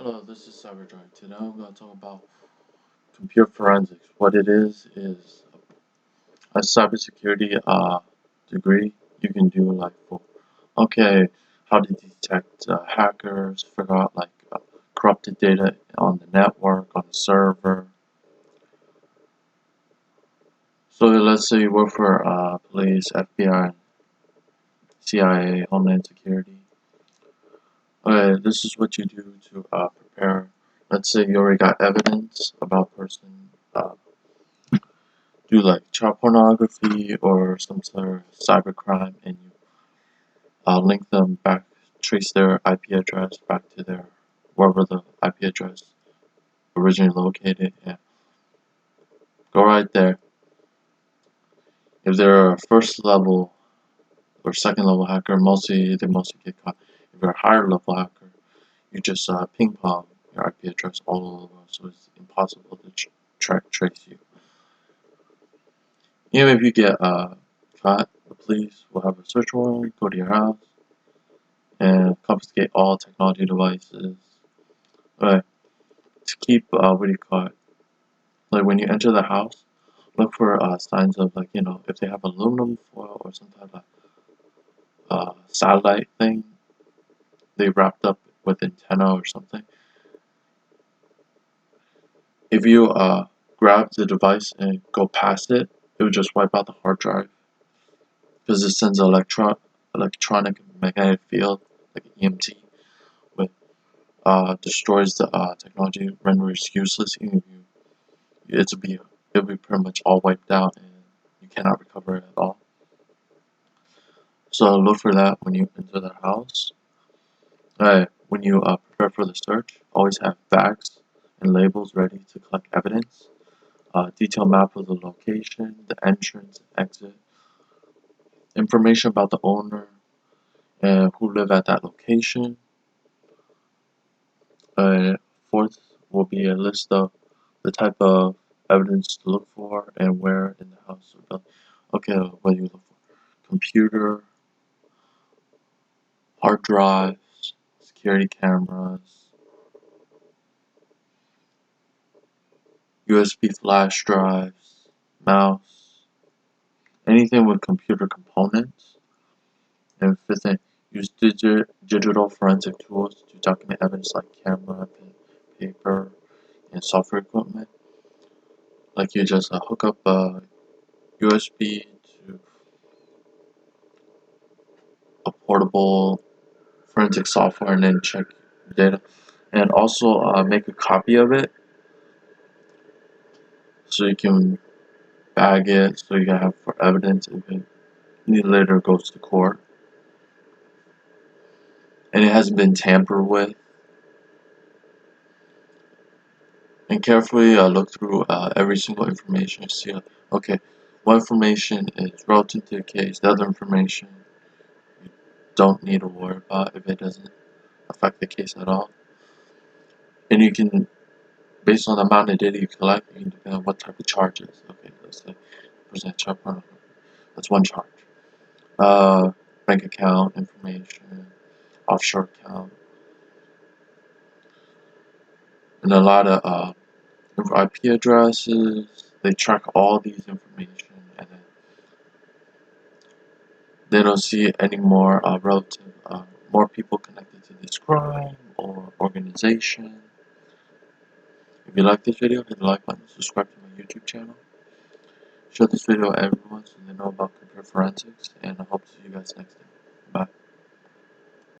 Hello, this is Cyberdrive. Today I'm going to talk about computer forensics. What it is a cybersecurity degree you can do like for how to detect hackers, figure out corrupted data on the network, on the server. So let's say you work for police, FBI, CIA, Homeland Security. Okay, this is what you do to prepare. Let's say you already got evidence about a person. Do like child pornography or some sort of cybercrime, and you link them back, trace their IP address back to their wherever the IP address originally located, and go right there. If they're a first level or second level hacker, they mostly get caught. If you're a higher level hacker, you just ping pong your IP address all over, so it's impossible to trace you. Even if you get caught, the police will have a search warrant, go to your house, and confiscate all technology devices. Right. To keep what do you call it? Like when you enter the house, look for signs of if they have aluminum foil or some type of satellite thing they wrapped up with antenna or something. If you grab the device and go past it, it would just wipe out the hard drive because it sends electronic magnetic field like EMT, which destroys the technology, renders useless. It'll be pretty much all wiped out and you cannot recover it at all. So look for that when you enter the house. When you prepare for the search, always have bags and labels ready to collect evidence. Detailed map of the location, the entrance, exit, information about the owner and who live at that location. Fourth will be a list of the type of evidence to look for and where in the house. Okay, what you look for: computer, hard drives, security cameras, USB flash drives, mouse, anything with computer components. And fifth thing, use digital forensic tools to document evidence like camera, paper, and software equipment. Like you just hook up a USB to a portable forensic software and then check the data. And also make a copy of it so you can bag it so you can have for evidence if it later goes to court. And it hasn't been tampered with. And carefully look through every single information. See, okay, what information is relative to the case. The other information you don't need to worry about if it doesn't affect the case at all. And you can, based on the amount of data you collect, you can depend on what type of charges. Okay, let's say present child pornography. That's one charge. Bank account information, offshore account, and a lot of IP addresses. They track all these information, and then they don't see any more more people connected to this crime or organization. If you like this video, hit the like button, subscribe to my YouTube channel, share this video to everyone so they know about computer forensics, and I hope to see you guys next time.